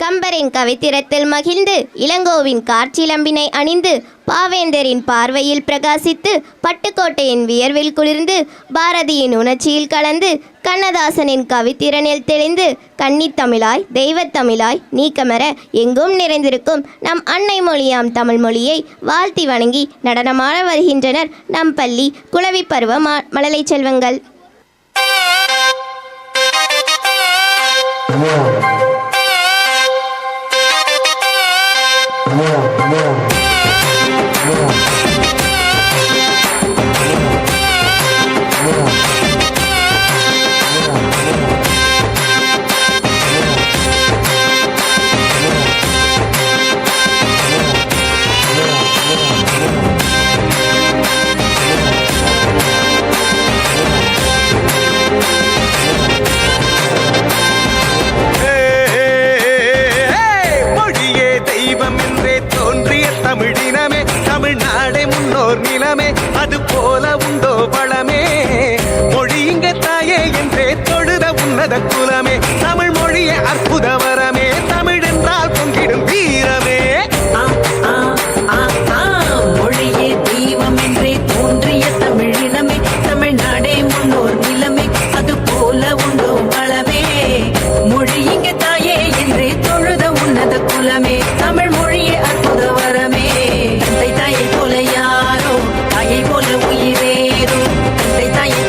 கம்பரின் கவித்திரத்தில் மகிழ்ந்து இளங்கோவின் காற்சிலம்பினை அணிந்து பாவேந்தரின் பார்வையில் பிரகாசித்து பட்டுக்கோட்டையின் வியர்வில் குளிர்ந்து பாரதியின் உணர்ச்சியில் கலந்து கண்ணதாசனின் கவித்திறனில் தெளிந்து கன்னித்தமிழாய் தெய்வத்தமிழாய் நீக்கமர எங்கும் நிறைந்திருக்கும் நம் அன்னை மொழியாம் தமிழ் மொழியை வாழ்த்தி வணங்கி நடனமாட வருகின்றனர் நம் பள்ளி குளவி பருவ மழலை செல்வங்கள். தமிழ்நாடே முன்னோர் நிலமே அது போல உண்டோ வளமே மொழி இங்க தாயே என்றே தொழுத உன்னத குலமே தமிழ் மொழியே அற்புத வரமே தமிழ் என்றால் பொங்கிடும் வீரமே மொழியே தெய்வம் என்றே தோன்றிய தமிழினமே தமிழ்நாடே முன்னோர் நிலமே அது போல உண்டோ வளமே மொழி இங்க தாயே என்றே தொழுத உன்னத குலமே தமிழ் மொழியே அற்புத வரமே தாயை போல யாரோ தாயை போல உயிரேரோ தாயை